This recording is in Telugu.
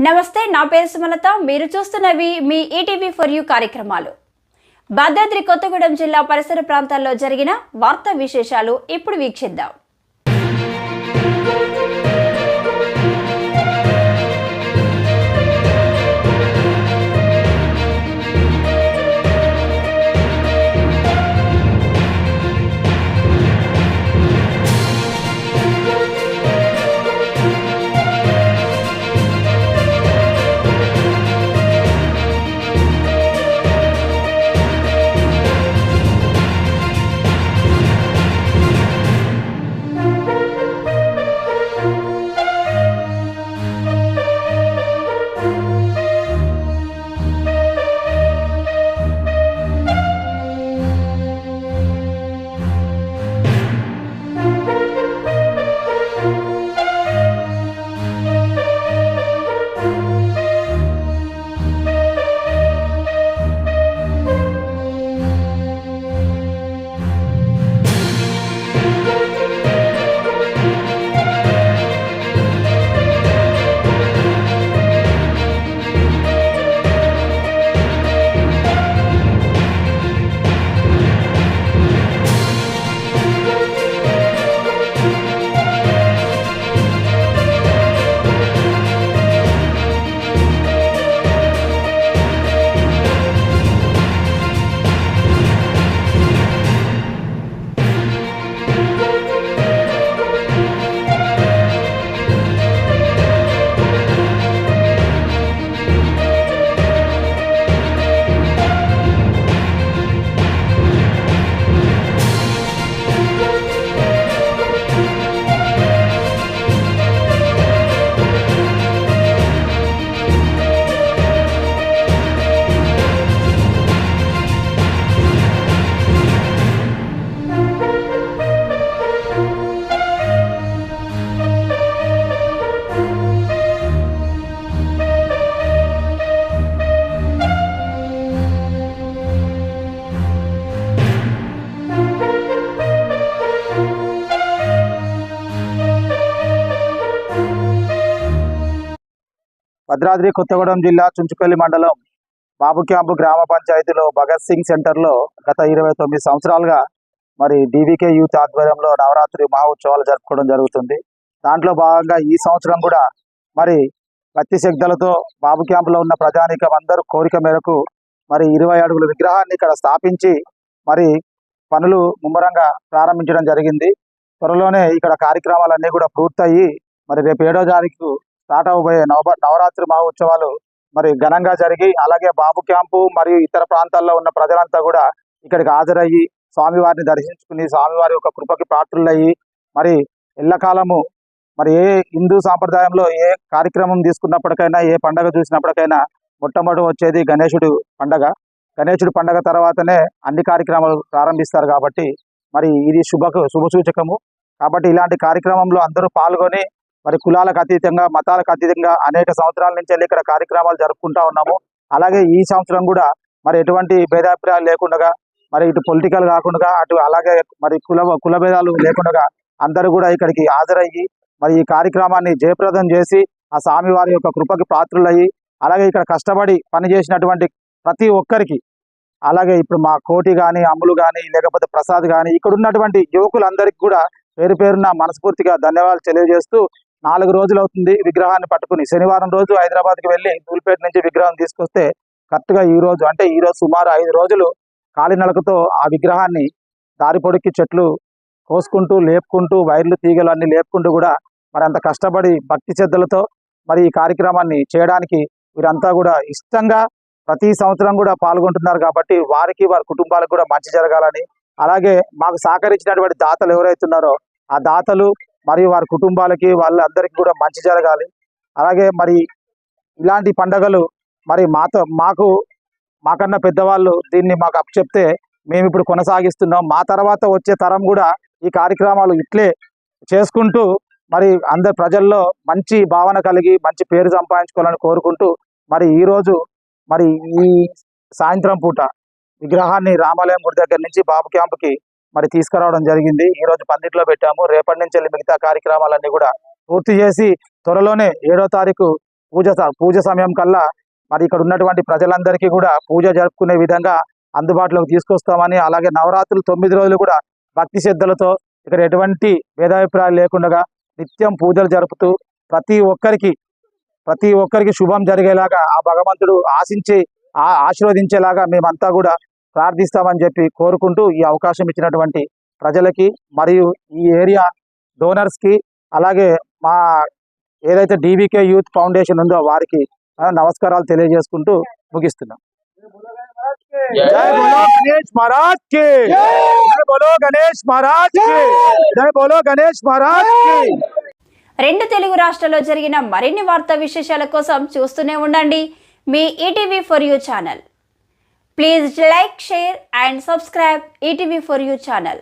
నమస్తే, నా పేరు సుమలత. మీరు చూస్తున్నవి మీ ఈటీవీ ఫర్ యూ కార్యక్రమాలు. భద్రాద్రి కొత్తగూడెం జిల్లా పరిసర ప్రాంతాల్లో జరిగిన వార్తా విశేషాలు ఇప్పుడు వీక్షిద్దాం. భద్రాద్రి కొత్తగూడెం జిల్లా చుంచుపల్లి మండలం బాబు క్యాంపు గ్రామ పంచాయతీలో భగత్ సింగ్ సెంటర్లో గత 29 సంవత్సరాలుగా మరి డీవీకే యూత్ ఆధ్వర్యంలో నవరాత్రి మహోత్సవాలు జరుపుకోవడం జరుగుతుంది. దాంట్లో భాగంగా ఈ సంవత్సరం కూడా మరి భక్తి శక్తులతో బాబు క్యాంపులో ఉన్న ప్రజానీకం అందరూ కోరిక మేరకు మరి 20 అడుగుల విగ్రహాన్ని ఇక్కడ స్థాపించి మరి పనులు ముమ్మరంగా ప్రారంభించడం జరిగింది. త్వరలోనే ఇక్కడ కార్యక్రమాలన్నీ కూడా పూర్తయి మరి రేపు 7వ తారీఖు స్టార్ట్ అవబోయే నవరాత్రి మహోత్సవాలు మరి ఘనంగా జరిగి అలాగే బాబు క్యాంపు మరియు ఇతర ప్రాంతాల్లో ఉన్న ప్రజలంతా కూడా ఇక్కడికి హాజరయ్యి స్వామివారిని దర్శించుకుని స్వామివారి యొక్క కృపకి పాత్రులయ్యి మరి ఎల్లకాలము మరి ఏ హిందూ సాంప్రదాయంలో ఏ కార్యక్రమం తీసుకున్నప్పటికైనా ఏ పండగ చూసినప్పటికైనా మొట్టమొదటి వచ్చేది గణేశుడు పండగ. గణేశుడు పండగ తర్వాతనే అన్ని కార్యక్రమాలు ప్రారంభిస్తారు కాబట్టి మరి ఇది శుభ సూచకము. కాబట్టి ఇలాంటి కార్యక్రమంలో అందరూ పాల్గొని మరి కులాలకు అతీతంగా మతాలకు అతీతంగా అనేక సంవత్సరాల నుంచి వెళ్ళి ఇక్కడ కార్యక్రమాలు జరుపుకుంటా ఉన్నాము. అలాగే ఈ సంవత్సరం కూడా మరి ఎటువంటి భేదాభిప్రాయాలు లేకుండా మరి ఇటు పొలిటికల్ కాకుండా అటు అలాగే మరి కుల భేదాలు లేకుండా అందరూ కూడా ఇక్కడికి హాజరయ్యి మరి ఈ కార్యక్రమాన్ని జయప్రదం చేసి ఆ స్వామివారి యొక్క కృపకి పాత్రులయ్యి అలాగే ఇక్కడ కష్టపడి పనిచేసినటువంటి ప్రతి ఒక్కరికి అలాగే ఇప్పుడు మా కోటి కానీ అమ్ములు కానీ లేకపోతే ప్రసాద్ కానీ ఇక్కడ ఉన్నటువంటి యువకులందరికీ కూడా పేరు పేరున మనస్ఫూర్తిగా ధన్యవాదాలు తెలియజేస్తూ 4 రోజులు అవుతుంది విగ్రహాన్ని పట్టుకుని. శనివారం రోజు హైదరాబాద్కి వెళ్ళి ధూల్పేట నుంచి విగ్రహం తీసుకొస్తే కరెక్ట్గా ఈ రోజు సుమారు 5 రోజులు కాలినడకతో ఆ విగ్రహాన్ని దారి పొడికి చెట్లు కోసుకుంటూ లేపుకుంటూ వైర్లు తీగలు అన్ని లేపుకుంటూ కూడా మరి అంత కష్టపడి భక్తి శ్రద్ధలతో మరి ఈ కార్యక్రమాన్ని చేయడానికి వీరంతా కూడా ఇష్టంగా ప్రతి సంవత్సరం కూడా పాల్గొంటున్నారు. కాబట్టి వారికి వారి కుటుంబాలకు కూడా మంచి జరగాలని అలాగే మాకు సహకరించినటువంటి దాతలు ఎవరైతున్నారో ఆ దాతలు మరియు వారి కుటుంబాలకి వాళ్ళందరికీ కూడా మంచి జరగాలి. అలాగే మరి ఇలాంటి పండుగలు మరి మాకన్నా పెద్దవాళ్ళు దీన్ని మాకు అప్పచెప్తే మేము ఇప్పుడు కొనసాగిస్తున్నాం. మా తర్వాత వచ్చే తరం కూడా ఈ కార్యక్రమాలు ఇట్లే చేసుకుంటూ మరి అందరి ప్రజల్లో మంచి భావన కలిగి మంచి పేరు సంపాదించుకోవాలని కోరుకుంటూ మరి ఈరోజు మరి ఈ సాయంత్రం పూట విగ్రహాన్ని రామాలయం గుడి దగ్గర నుంచి బాబు క్యాంపుకి మరి తీసుకురావడం జరిగింది. ఈ రోజు పందిట్లో పెట్టాము. రేపటి నుంచి మిగతా కార్యక్రమాలన్నీ కూడా పూర్తి చేసి త్వరలోనే 7వ తారీఖు పూజ సమయం కల్లా మరి ఇక్కడ ఉన్నటువంటి ప్రజలందరికీ కూడా పూజ జరుపుకునే విధంగా అందుబాటులోకి తీసుకొస్తామని, అలాగే నవరాత్రులు 9 రోజులు కూడా భక్తి శ్రద్ధలతో ఇక్కడ ఎటువంటి భేదాభిప్రాయాలు లేకుండా నిత్యం పూజలు జరుపుతూ ప్రతి ఒక్కరికి శుభం జరిగేలాగా ఆ భగవంతుడు ఆశీర్వదించేలాగా మేమంతా కూడా ప్రార్థిస్తామని చెప్పి కోరుకుంటూ ఈ అవకాశం ఇచ్చినటువంటి ప్రజలకి మరియు ఈ ఏరియా డోనర్స్ కి, అలాగే మా ఏదైతే డీవీకే యూత్ ఫౌండేషన్ ఉందో వారికి నమస్కారాలు తెలియజేసుకుంటూ ముగిస్తున్నాం. జై బోలో గణేష్ మహారాజ్ కి, జై బోలో గణేష్ మహారాజ్ కి, జై బోలో గణేష్ మహారాజ్ కి. 2 తెలుగు రాష్ట్రాల్లో జరిగిన మరిన్ని వార్తా విశేషాల కోసం చూస్తూనే ఉండండి మీ ETV for you channel. Please like, share and subscribe ETV for you channel.